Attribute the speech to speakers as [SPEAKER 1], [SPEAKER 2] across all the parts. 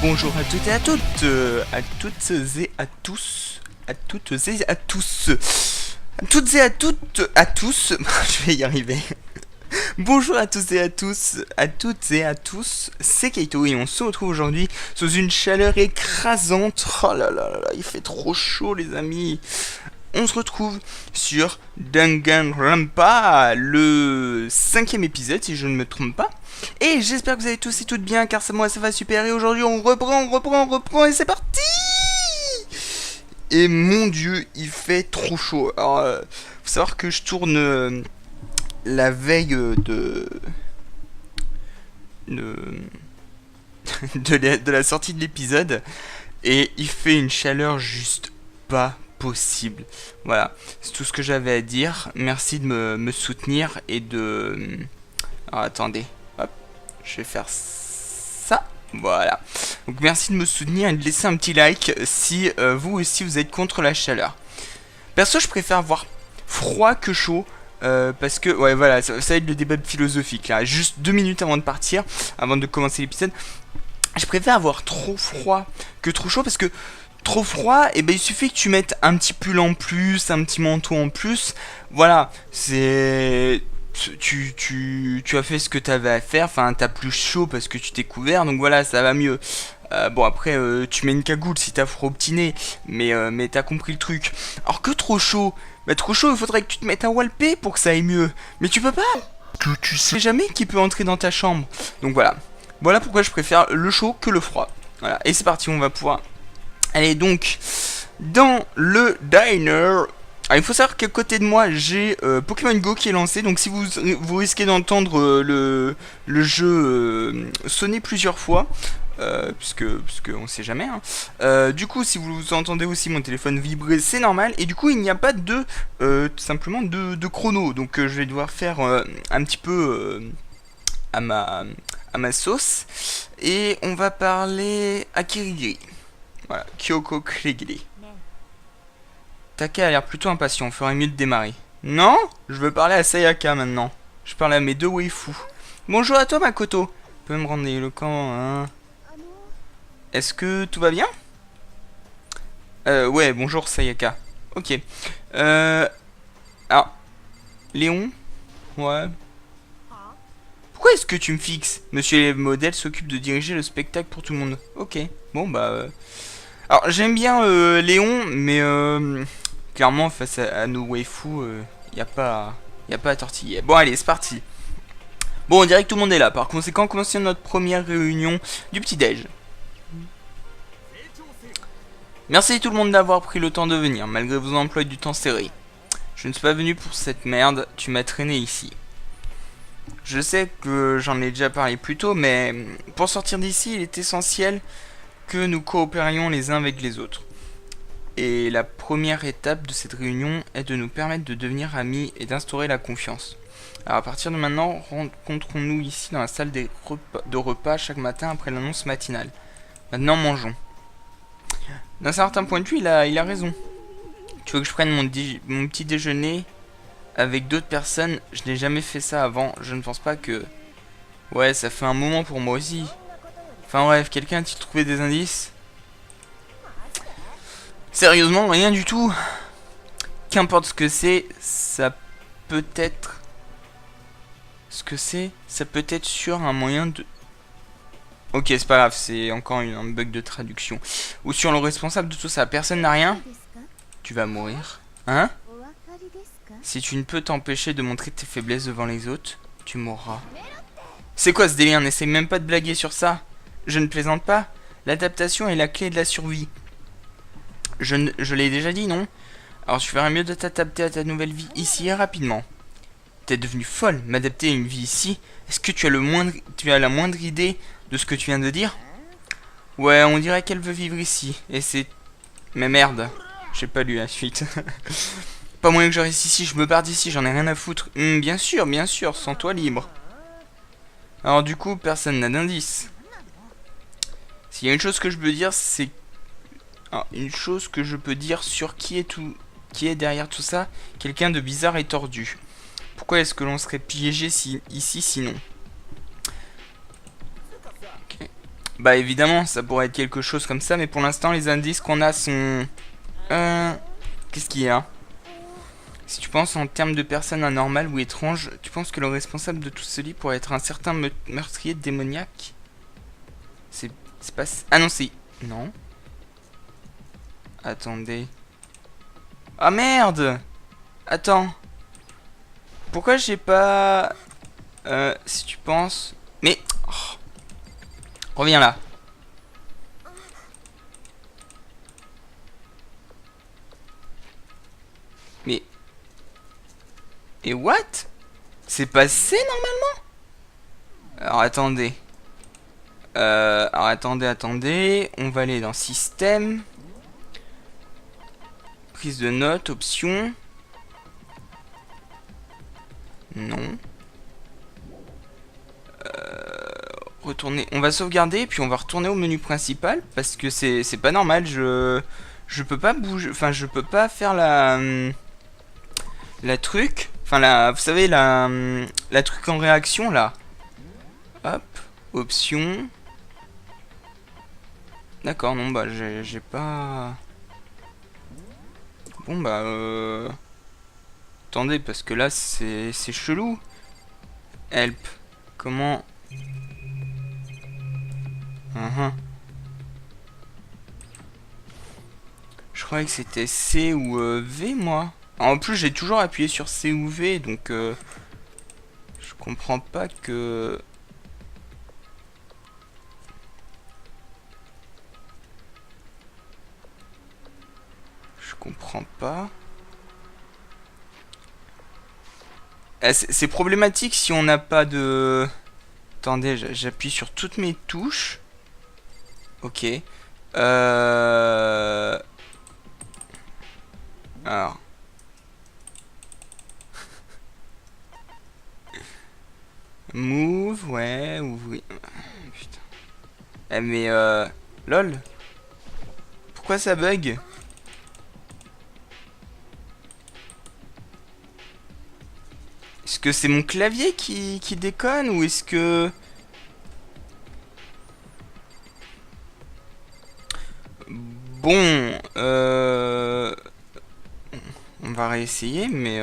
[SPEAKER 1] Bonjour à toutes et à toutes, à toutes et à tous, à toutes et à tous, à toutes et à toutes, à tous, je vais y arriver. Bonjour à tous et à tous, à toutes et à tous, c'est Kaito et on se retrouve aujourd'hui sous une chaleur écrasante. Oh là là là là, il fait trop chaud les amis. On se retrouve sur Danganronpa, le 5e épisode si je ne me trompe pas. Et j'espère que vous allez tous et toutes bien car moi ça va super et aujourd'hui on reprend et c'est parti. Et mon dieu il fait trop chaud. Alors faut savoir que je tourne la veille de la sortie de l'épisode et il fait une chaleur juste pas possible. Voilà, c'est tout ce que j'avais à dire. Merci de me soutenir et de... Alors attendez, hop, je vais faire ça. Voilà. Donc merci de me soutenir et de laisser un petit like si vous aussi vous êtes contre la chaleur. Perso, je préfère avoir froid que chaud. Parce que, ouais, voilà, ça va être le débat philosophique là. Juste 2 minutes avant de partir, avant de commencer l'épisode. Je préfère avoir trop froid que trop chaud parce que trop froid, et ben il suffit que tu mettes un petit pull en plus, un petit manteau en plus. Voilà, c'est. Tu as fait ce que tu avais à faire, enfin t'as plus chaud parce que tu t'es couvert, donc voilà, ça va mieux. Bon après tu mets une cagoule si t'as froid au petit nez, mais t'as compris le truc. Alors que trop chaud, bah trop chaud il faudrait que tu te mettes un walpé pour que ça aille mieux. Mais tu peux pas, que tu sais jamais qui peut entrer dans ta chambre. Donc voilà, voilà pourquoi je préfère le chaud que le froid. Voilà, et c'est parti, on va pouvoir... Allez donc, dans le diner... Alors, il faut savoir qu'à côté de moi j'ai Pokémon Go qui est lancé, donc si vous risquez d'entendre le jeu sonner plusieurs fois, puisque on sait jamais, hein. Du coup si vous entendez aussi mon téléphone vibrer c'est normal, et du coup il n'y a pas de tout simplement de chrono, donc je vais devoir faire un petit peu à ma sauce, et on va parler à Kirigiri. Voilà, Kyoko Kirigiri. Taka a l'air plutôt impatient, on ferait mieux de démarrer. Non, je veux parler à Sayaka maintenant. Je parle à mes deux waifus. Bonjour à toi Makoto. Tu peux me rendre éloquent, hein? Est-ce que tout va bien? Ouais, bonjour Sayaka. Ok. Alors, Léon? Ouais. Pourquoi est-ce que tu me fixes? Monsieur les modèles s'occupe de diriger le spectacle pour tout le monde. Ok, bon bah... Alors, j'aime bien Léon, mais... clairement, face à nos waifus, y a pas à tortiller. Bon, allez, c'est parti. Bon, on dirait que tout le monde est là. Par conséquent, commençons notre première réunion du petit-déj. Merci tout le monde d'avoir pris le temps de venir, malgré vos emplois du temps serrés. Je ne suis pas venu pour cette merde, tu m'as traîné ici. Je sais que j'en ai déjà parlé plus tôt, mais pour sortir d'ici, il est essentiel que nous coopérions les uns avec les autres. Et la première étape de cette réunion est de nous permettre de devenir amis et d'instaurer la confiance. Alors à partir de maintenant, rencontrons-nous ici dans la salle de repas chaque matin après l'annonce matinale. Maintenant mangeons. D'un certain point de vue, il a raison. Tu veux que je prenne mon petit déjeuner avec d'autres personnes? Je n'ai jamais fait ça avant, je ne pense pas que... Ouais, ça fait un moment pour moi aussi. Enfin bref, quelqu'un a-t-il trouvé des indices? Sérieusement, rien du tout. Qu'importe ce que c'est, ça peut être... Ce que c'est, ça peut être sur un moyen de... Ok, c'est pas grave, c'est encore un bug de traduction. Ou sur le responsable de tout ça. Personne n'a rien? Tu vas mourir. Hein? Si tu ne peux t'empêcher de montrer tes faiblesses devant les autres, tu mourras. C'est quoi ce délire? N'essaye même pas de blaguer sur ça. Je ne plaisante pas. L'adaptation est la clé de la survie. Je l'ai déjà dit, non? Alors tu ferais mieux de t'adapter à ta nouvelle vie ici et rapidement. T'es devenue folle, m'adapter à une vie ici? Est-ce que tu as la moindre idée de ce que tu viens de dire? Ouais, on dirait qu'elle veut vivre ici. Et c'est... Mais merde, j'ai pas lu la suite. Pas moyen que je reste ici, je me barre d'ici, j'en ai rien à foutre. Bien sûr, sens-toi libre. Alors du coup, personne n'a d'indice. S'il y a une chose que je peux dire, c'est... Alors, une chose que je peux dire sur qui est derrière tout ça, quelqu'un de bizarre et tordu. Pourquoi est-ce que l'on serait piégé ici sinon? Okay. Bah évidemment, ça pourrait être quelque chose comme ça, mais pour l'instant, les indices qu'on a sont... Qu'est-ce qu'il y a? Si tu penses en termes de personnes anormales ou étranges, tu penses que le responsable de tout cela pourrait être un certain meurtrier démoniaque? C'est pas... Ah non, c'est... Non. Attendez. Ah merde! Attends. Pourquoi j'ai pas... si tu penses... Mais... oh. Reviens là. Mais... Et what? C'est passé normalement? Alors attendez. Alors attendez. On va aller dans système. Prise de notes, options. Non. Retourner. On va sauvegarder puis on va retourner au menu principal parce que c'est pas normal. Je peux pas bouger. Enfin, je peux pas faire la truc. Enfin, vous savez, la truc en réaction là. Hop. Options. D'accord, non, bah, j'ai pas. Bon, bah, attendez, parce que là, c'est chelou. Help. Comment. Je croyais que c'était C ou V, moi. En plus, j'ai toujours appuyé sur C ou V, donc je comprends pas que... Je comprends pas. C'est problématique si on n'a pas de... Attendez, j'appuie sur toutes mes touches. Ok. Alors. Move, ouais, ouvrir. Putain. Eh mais lol. Pourquoi ça bug? Est-ce que c'est mon clavier qui déconne ou est-ce que... Bon, on va réessayer, mais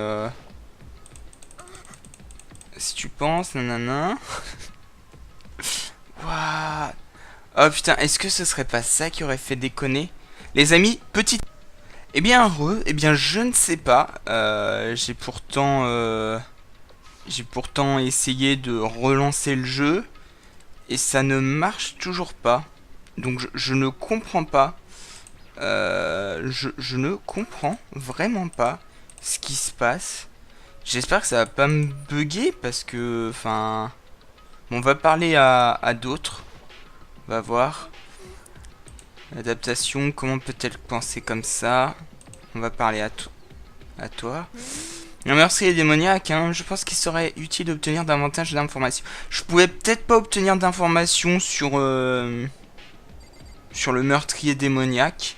[SPEAKER 1] si tu penses, nanana. What? Oh putain, est-ce que ce serait pas ça qui aurait fait déconner? Les amis, petite... Eh bien, je ne sais pas. J'ai pourtant essayé de relancer le jeu et ça ne marche toujours pas. Donc je ne comprends pas. Je ne comprends vraiment pas ce qui se passe. J'espère que ça va pas me bugger parce que, enfin, on va parler à d'autres. On va voir. L'adaptation, comment peut-elle penser comme ça? On va parler à toi. Un meurtrier démoniaque, hein, je pense qu'il serait utile d'obtenir davantage d'informations. Je pouvais peut-être pas obtenir d'informations sur le meurtrier démoniaque.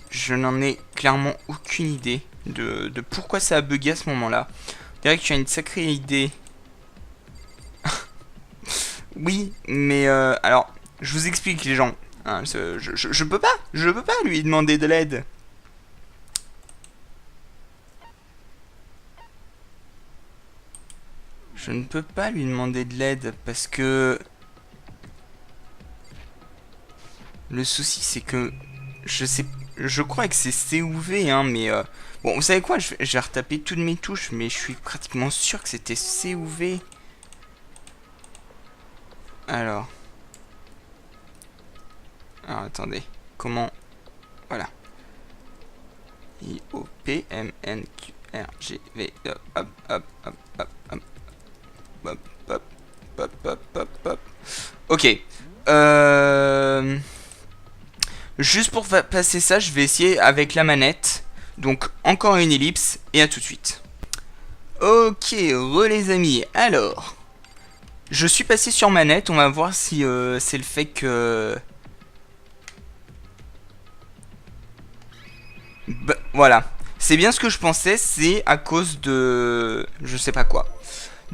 [SPEAKER 1] Je n'en ai clairement aucune idée de pourquoi ça a bugué à ce moment-là. Je dirais que tu as une sacrée idée. Oui, mais alors, je vous explique les gens. Hein, je peux pas lui demander de l'aide. Je ne peux pas lui demander de l'aide parce que... Le souci c'est que... Je crois que c'est C ou V, hein, mais... Bon, vous savez quoi, j'ai retapé toutes mes touches, mais je suis pratiquement sûr que c'était C ou V. Alors, attendez. Comment... Voilà. I-O-P-M-N-Q-R-G-V... Hop, hop, hop, hop, hop, hop. Hop, hop, hop, hop, hop, hop. Ok. Juste pour passer ça, je vais essayer avec la manette. Donc, encore une ellipse, et à tout de suite. Ok, les amis. Alors, je suis passé sur manette. On va voir si c'est le fait que... Bah, voilà. C'est bien ce que je pensais, c'est à cause de... Je sais pas quoi.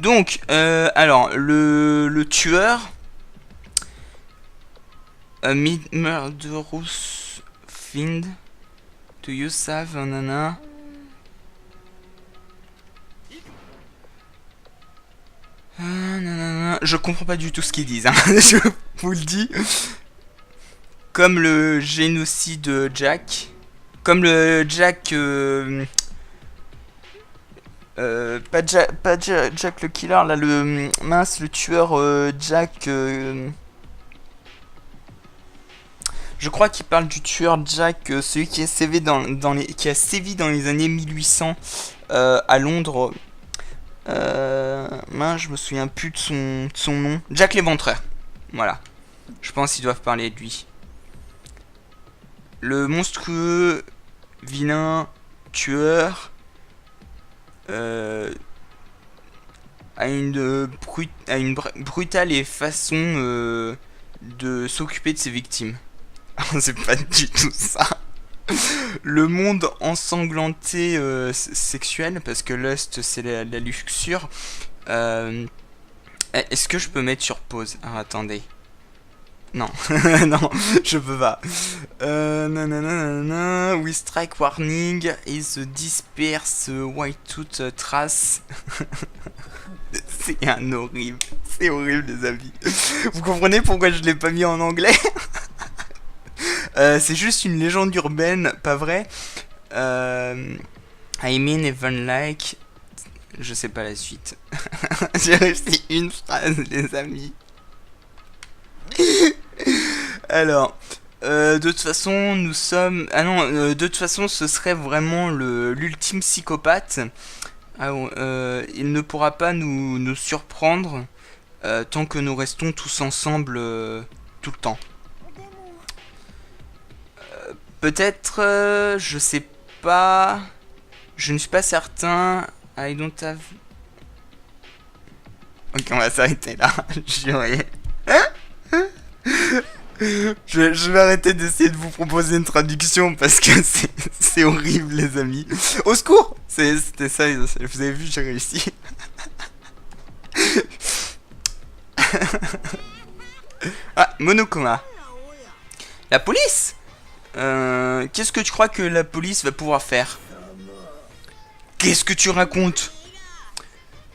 [SPEAKER 1] Donc, alors, le tueur... Murderous fiend. Do you have nana? Nanana. Je comprends pas du tout ce qu'ils disent, hein. Je vous le dis. Comme le génocide de Jack. Comme le Jack... pas Jack le killer, là, le... Mince, le tueur Jack... Je crois qu'il parle du tueur Jack, celui qui a sévi qui a sévi dans les années 1800 à Londres. Mince, je me souviens plus de son nom. Jack l'Éventreur. Voilà. Je pense qu'ils doivent parler de lui. Le monstrueux, vilain, tueur a une brutale et façon de s'occuper de ses victimes. C'est pas du tout ça. Le monde ensanglanté sexuel, parce que Lust c'est la luxure. Est-ce que je peux mettre sur pause? Ah, attendez. Non, non, je peux pas. We strike warning is the disperse white tooth trace. C'est un horrible. C'est horrible, les amis. Vous comprenez pourquoi je l'ai pas mis en anglais? C'est juste une légende urbaine, pas vrai. I mean even like... Je sais pas la suite. J'ai réussi une phrase, les amis. Alors, de toute façon, nous sommes... Ah non, de toute façon, ce serait vraiment l'ultime psychopathe. Ah, il ne pourra pas nous surprendre tant que nous restons tous ensemble tout le temps. Peut-être, je sais pas... Je ne suis pas certain... I don't have... Ok, on va s'arrêter là. Juré. Je vais arrêter d'essayer de vous proposer une traduction parce que c'est horrible, les amis. Au secours! C'était ça, vous avez vu, j'ai réussi. Ah, Monokuma. La police? Qu'est-ce que tu crois que la police va pouvoir faire? Qu'est-ce que tu racontes?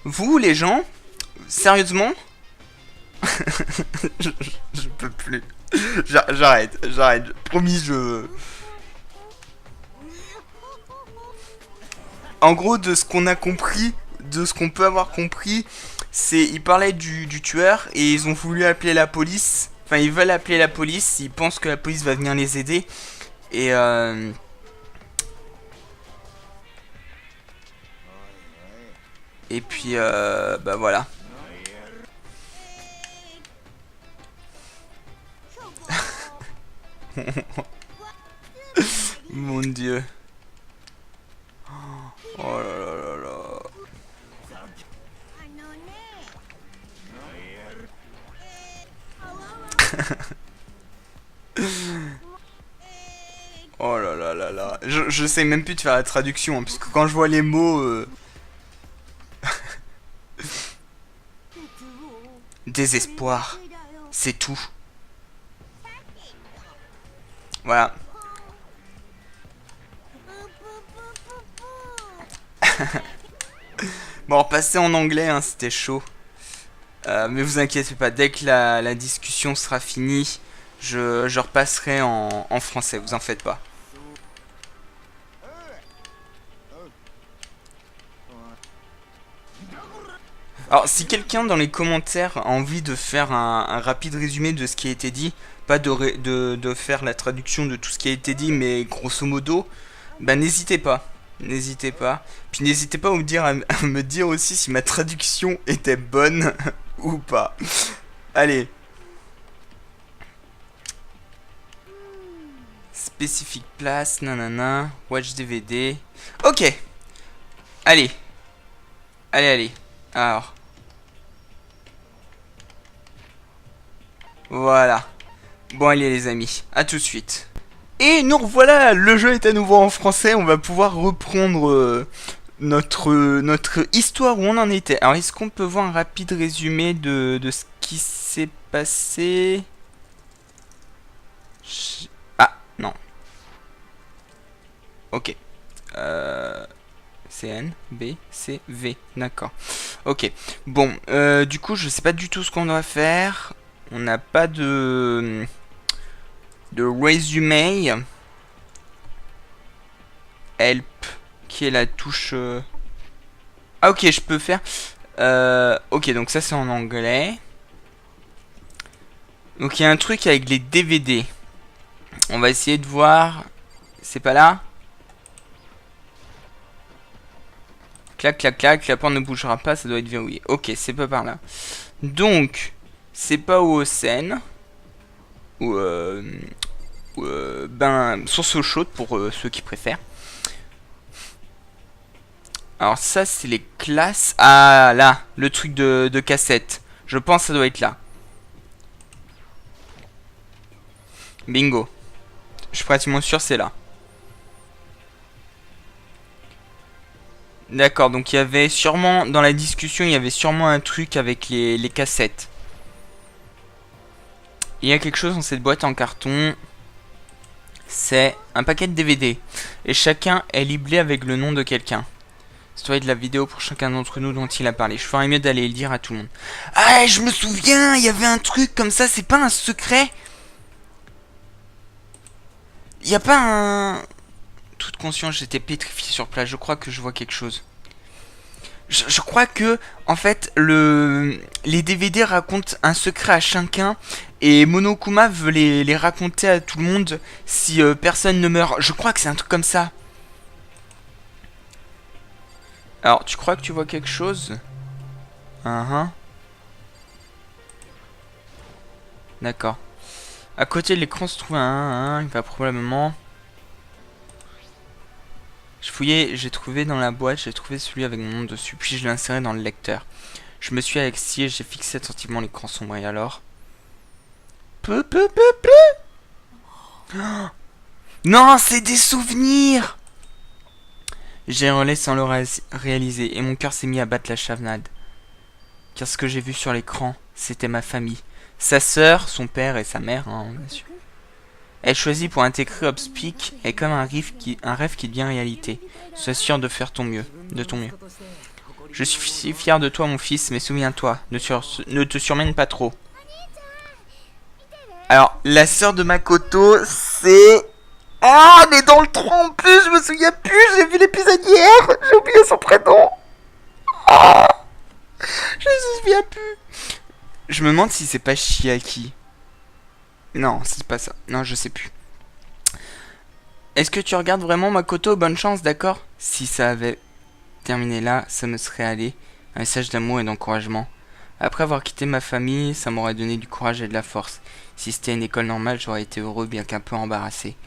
[SPEAKER 1] Vous, les gens? Sérieusement? je peux plus. J'arrête. Promis, En gros, de ce qu'on a compris, de ce qu'on peut avoir compris, c'est... Ils parlaient du tueur et ils ont voulu appeler la police. Enfin, ils veulent appeler la police, ils pensent que la police va venir les aider. Et puis, bah voilà. Mon Dieu. Oh là là là là. Oh là là là là. Je sais même plus de faire la traduction, hein, parce que quand je vois les mots... Désespoir. C'est tout. Voilà. Bon, repasser en anglais, hein, c'était chaud. Mais vous inquiétez pas, dès que la discussion sera finie, je repasserai en français, vous en faites pas. Alors, si quelqu'un dans les commentaires a envie de faire un rapide résumé de ce qui a été dit, pas de faire la traduction de tout ce qui a été dit, mais grosso modo, bah n'hésitez pas. N'hésitez pas. Puis n'hésitez pas à me dire aussi si ma traduction était bonne ou pas. Allez. Spécifique place, nanana. Watch DVD. Ok. Allez. Allez. Alors. Voilà. Bon, allez les amis. À tout de suite. Et nous revoilà, le jeu est à nouveau en français, on va pouvoir reprendre notre histoire où on en était. Alors est-ce qu'on peut voir un rapide résumé de ce qui s'est passé? Ah, non. Ok. C, N, B, C, V. D'accord. Ok. Bon, du coup, je sais pas du tout ce qu'on doit faire. On n'a pas de résumé. Help, qui est la touche... Ah, ok, je peux faire... ok, donc ça c'est en anglais. Donc il y a un truc avec les DVD. On va essayer de voir... C'est pas là? Clac, clac, clac, la porte ne bougera pas, ça doit être verrouillé. Ok, c'est pas par là. Donc, c'est pas au Seine. Ou, ben, source eau chaude pour ceux qui préfèrent. Alors ça, c'est les classes. Ah, là, le truc de cassette. Je pense que ça doit être là. Bingo. Je suis pratiquement sûr c'est là. D'accord, donc il y avait sûrement, dans la discussion, il y avait sûrement un truc avec les cassettes. Il y a quelque chose dans cette boîte en carton. C'est un paquet de DVD. Et chacun est libellé avec le nom de quelqu'un. Ça doit être la vidéo pour chacun d'entre nous dont il a parlé. Je ferais mieux d'aller le dire à tout le monde. Ah, je me souviens, il y avait un truc comme ça, c'est pas un secret? Il y a pas un... Toute conscience, j'étais pétrifié sur place. Je crois que je vois quelque chose. Je crois que, en fait, les DVD racontent un secret à chacun. Et Monokuma veut les raconter à tout le monde si personne ne meurt. Je crois que c'est un truc comme ça. Alors, tu crois que tu vois quelque chose? D'accord. À côté de l'écran se trouve il va probablement... Je fouillais, j'ai trouvé dans la boîte, j'ai trouvé celui avec mon nom dessus, puis je l'ai inséré dans le lecteur. Je me suis assis et j'ai fixé attentivement l'écran sombre et alors... Peu. Oh non, c'est des souvenirs! J'ai relais sans le réaliser et mon cœur s'est mis à battre la chavenade. Car ce que j'ai vu sur l'écran, c'était ma famille. Sa sœur, son père et sa mère, hein, bien sûr. Elle choisit pour intégrer Upspeak est comme un rêve qui devient réalité. Sois sûr de faire de ton mieux. Je suis si fier de toi, mon fils, mais souviens-toi, ne te surmène pas trop. Alors, la sœur de Makoto, c'est... Ah, on est dans le 3 en plus, je me souviens plus, j'ai vu l'épisode hier, j'ai oublié son prénom. Ah, je me souviens plus. Je me demande si c'est pas Chiaki. Non, c'est pas ça. Non, je sais plus. Est-ce que tu regardes vraiment Makoto? Bonne chance, d'accord? Si ça avait terminé là, ça me serait allé. Un message d'amour et d'encouragement. Après avoir quitté ma famille, ça m'aurait donné du courage et de la force. Si c'était une école normale, j'aurais été heureux, bien qu'un peu embarrassé.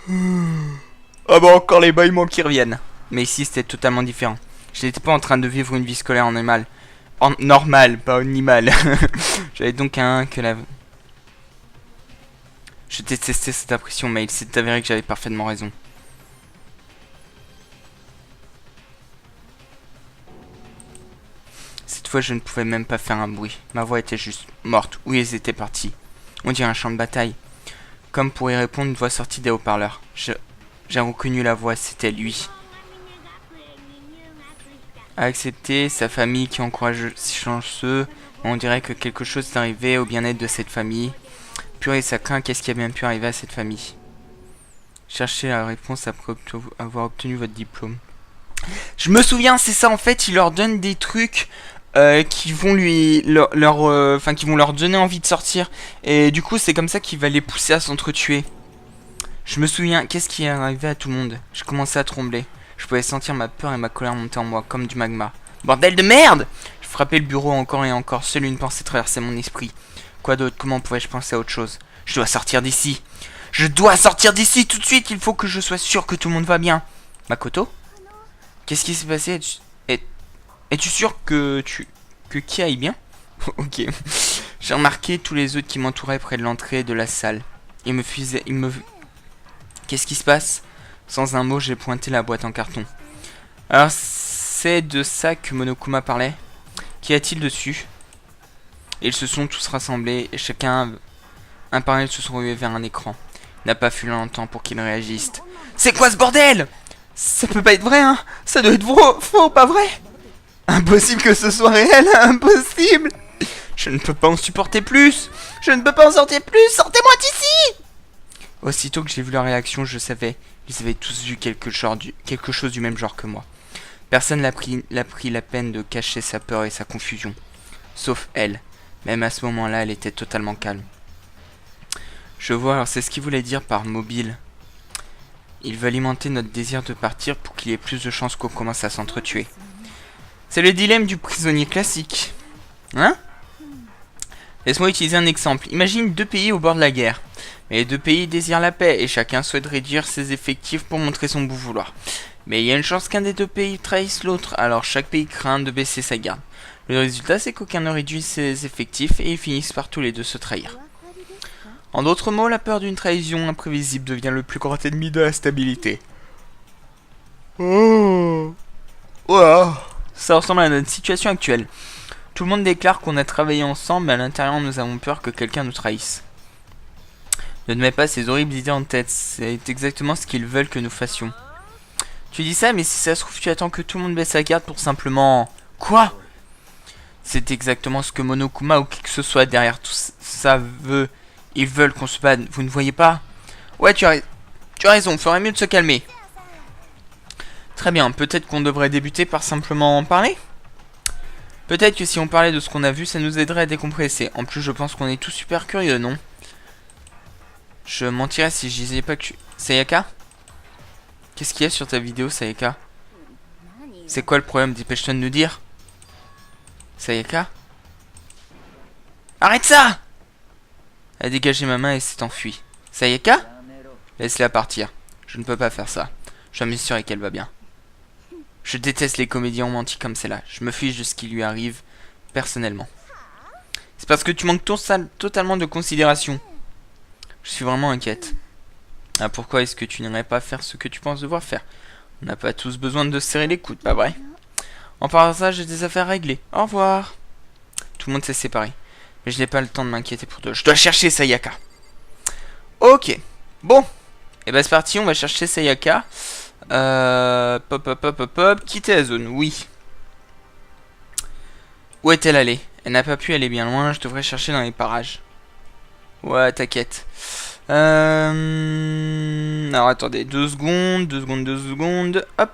[SPEAKER 1] Ah bah encore les bâillements qui reviennent. Mais ici, c'était totalement différent. Je n'étais pas en train de vivre une vie scolaire normale. Normale, pas animale. J'avais donc que la... Je détestais cette impression, mais il s'est avéré que j'avais parfaitement raison. Cette fois, je ne pouvais même pas faire un bruit. Ma voix était juste morte. Oui, ils étaient partis. On dirait un champ de bataille. Comme pour y répondre, une voix sortit des haut-parleurs. J'ai reconnu la voix, c'était lui. A accepter sa famille qui encourage si chanceux. On dirait que quelque chose est arrivé au bien-être de cette famille. Purée, ça craint, qu'est-ce qui a bien pu arriver à cette famille? Cherchez la réponse après avoir obtenu votre diplôme. Je me souviens, c'est ça en fait, il leur donne des trucs qui vont qui vont leur donner envie de sortir. Et du coup, c'est comme ça qu'il va les pousser à s'entretuer. Je me souviens, qu'est-ce qui est arrivé à tout le monde? Je commençais à trembler. Je pouvais sentir ma peur et ma colère monter en moi, comme du magma. Bordel de merde! Je frappais le bureau encore et encore, seule une pensée traversait mon esprit. Quoi d'autre? Comment pouvais-je penser à autre chose? Je dois sortir d'ici. Je dois sortir d'ici tout de suite. Il faut que je sois sûr que tout le monde va bien. Makoto? Qu'est-ce qui s'est passé? Es-tu sûr que Ki aille bien? Ok. J'ai remarqué tous les autres qui m'entouraient près de l'entrée de la salle. Qu'est-ce qui se passe? Sans un mot, j'ai pointé la boîte en carton. Alors, c'est de ça que Monokuma parlait. Qu'y a-t-il dessus? Et ils se sont tous rassemblés et chacun Un par un, ils se sont rués vers un écran. Il n'a pas fallu longtemps pour qu'ils réagissent. C'est quoi ce bordel? Ça peut pas être vrai, hein? Ça doit être faux, pas vrai? Impossible que ce soit réel, impossible! Je ne peux pas en supporter plus! Je ne peux pas en sortir plus! Sortez-moi d'ici! Aussitôt que j'ai vu leur réaction, je savais. Ils avaient tous vu quelque chose du même genre que moi. Personne n'a pris la peine de cacher sa peur et sa confusion. Sauf elle. Même à ce moment-là, elle était totalement calme. Je vois, alors c'est ce qu'il voulait dire par mobile. Il veut alimenter notre désir de partir pour qu'il y ait plus de chances qu'on commence à s'entretuer. C'est le dilemme du prisonnier classique. Hein? Laisse-moi utiliser un exemple. Imagine deux pays au bord de la guerre. Mais les deux pays désirent la paix et chacun souhaite réduire ses effectifs pour montrer son bon vouloir. Mais il y a une chance qu'un des deux pays trahisse l'autre, alors chaque pays craint de baisser sa garde. Le résultat, c'est qu'aucun ne réduit ses effectifs et ils finissent par tous les deux se trahir. En d'autres mots, la peur d'une trahison imprévisible devient le plus grand ennemi de la stabilité. Oh. Wow. Ça ressemble à notre situation actuelle. Tout le monde déclare qu'on a travaillé ensemble, mais à l'intérieur, nous avons peur que quelqu'un nous trahisse. Ne te mets pas ces horribles idées en tête, c'est exactement ce qu'ils veulent que nous fassions. Tu dis ça, mais si ça se trouve, tu attends que tout le monde baisse sa garde pour simplement... Quoi? C'est exactement ce que Monokuma ou qui que ce soit derrière tout ça veut. Ils veulent qu'on se batte, vous ne voyez pas? Ouais, tu as raison, ferait mieux de se calmer. Très bien, peut-être qu'on devrait débuter par simplement en parler? Peut-être que si on parlait de ce qu'on a vu, ça nous aiderait à décompresser. En plus, je pense qu'on est tous super curieux, non? Je mentirais si je disais pas que tu... Sayaka? Qu'est-ce qu'il y a sur ta vidéo, Sayaka? C'est quoi le problème? Dépêche-toi de nous dire. Sayaka? Arrête ça! Elle a dégagé ma main et s'est enfuie. Sayaka? Laisse-la partir. Je ne peux pas faire ça. Je dois m'assurer qu'elle va bien. Je déteste les comédies romantiques comme celle-là. Je me fiche de ce qui lui arrive, personnellement. C'est parce que tu manques totalement de considération. Je suis vraiment inquiète. Ah, pourquoi est-ce que tu n'irais pas faire ce que tu penses devoir faire? On n'a pas tous besoin de se serrer les coudes, pas vrai? En parlant de ça, j'ai des affaires à régler. Au revoir. Tout le monde s'est séparé. Mais je n'ai pas le temps de m'inquiéter pour toi. Je dois chercher Sayaka. Ok. Bon. Et ben c'est parti, on va chercher Sayaka. Quitter la zone, oui. Où est-elle allée? Elle n'a pas pu aller bien loin, je devrais chercher dans les parages. Ouais, t'inquiète. Alors attendez, 2 secondes, 2 secondes, 2 secondes. Hop.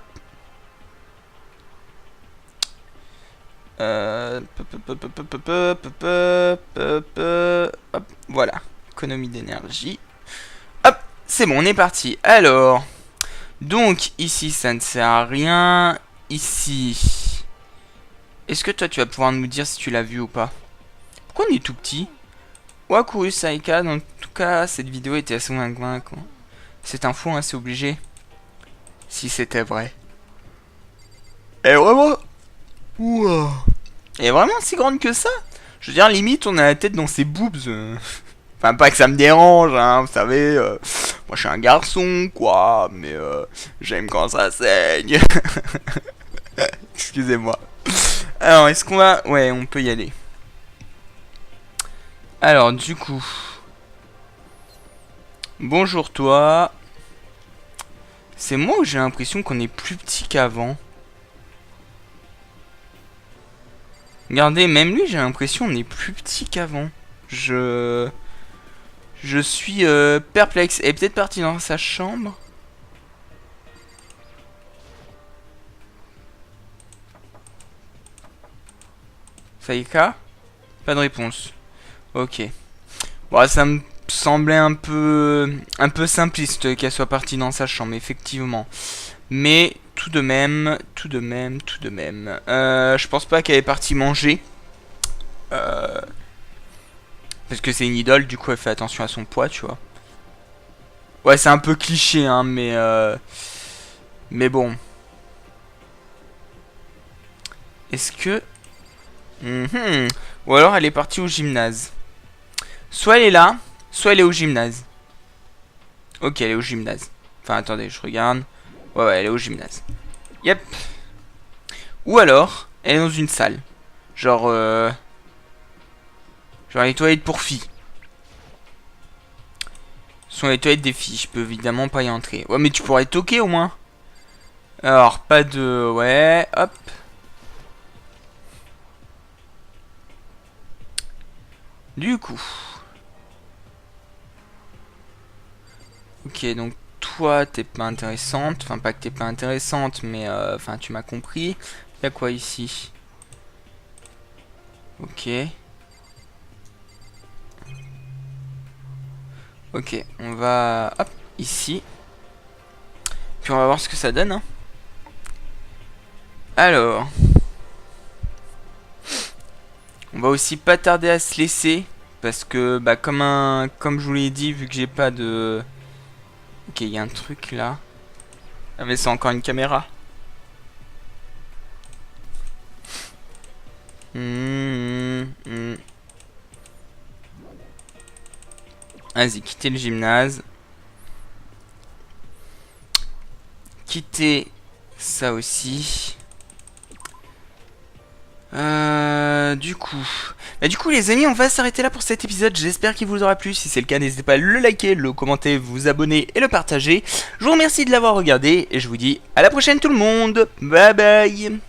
[SPEAKER 1] Hop, voilà. Économie d'énergie. Hop, c'est bon, on est parti. Alors, donc ici ça ne sert à rien. Ici, est-ce que toi tu vas pouvoir nous dire si tu l'as vu ou pas? Pourquoi on est tout petit? Wakuru Saika, en tout cas, cette vidéo était assez convaincante. C'est un fou, hein, c'est obligé. Si c'était vrai. Et vraiment? Ouah. Elle est vraiment si grande que ça? Je veux dire, limite, on a la tête dans ses boobs. Enfin, pas que ça me dérange, hein, vous savez. Moi, je suis un garçon, quoi. Mais j'aime quand ça saigne. Excusez-moi. Alors, est-ce qu'on va... Ouais, on peut y aller. Alors, du coup... Bonjour, toi. C'est moi ou j'ai l'impression qu'on est plus petit qu'avant? Regardez, même lui, j'ai l'impression qu'on est plus petit qu'avant. Je suis perplexe. Elle est peut-être partie dans sa chambre. Sayaka? Pas de réponse. Ok. Bon, ça me semblait un peu simpliste qu'elle soit partie dans sa chambre, effectivement. Mais tout de même. Je pense pas qu'elle est partie manger. Parce que c'est une idole, du coup elle fait attention à son poids, tu vois. Ouais, c'est un peu cliché, hein, mais bon. Est-ce que... Ou alors elle est partie au gymnase. Soit elle est là, soit elle est au gymnase. Ok, elle est au gymnase. Enfin, attendez, je regarde. Ouais, elle est au gymnase. Yep. Ou alors, elle est dans une salle. Genre les toilettes pour filles. sont les toilettes des filles. Je peux évidemment pas y entrer. Ouais, mais tu pourrais toquer au moins. Alors, pas de... Ouais, hop. Du coup. Ok, donc toi, t'es pas intéressante. Enfin, pas que t'es pas intéressante, mais... Enfin, tu m'as compris. Y'a quoi ici? Ok. Ok, on va... Hop, ici. Puis on va voir ce que ça donne, hein. Alors... On va aussi pas tarder à se laisser. Parce que, bah, comme je vous l'ai dit, vu que j'ai pas de... Ok, il y a un truc là. Ah, mais c'est encore une caméra. Vas-y, quittez le gymnase. Quittez ça aussi. Du coup les amis, on va s'arrêter là pour cet épisode. J'espère qu'il vous aura plu. Si c'est le cas, n'hésitez pas à le liker, le commenter, vous abonner et le partager. Je vous remercie de l'avoir regardé et je vous dis à la prochaine tout le monde. Bye bye.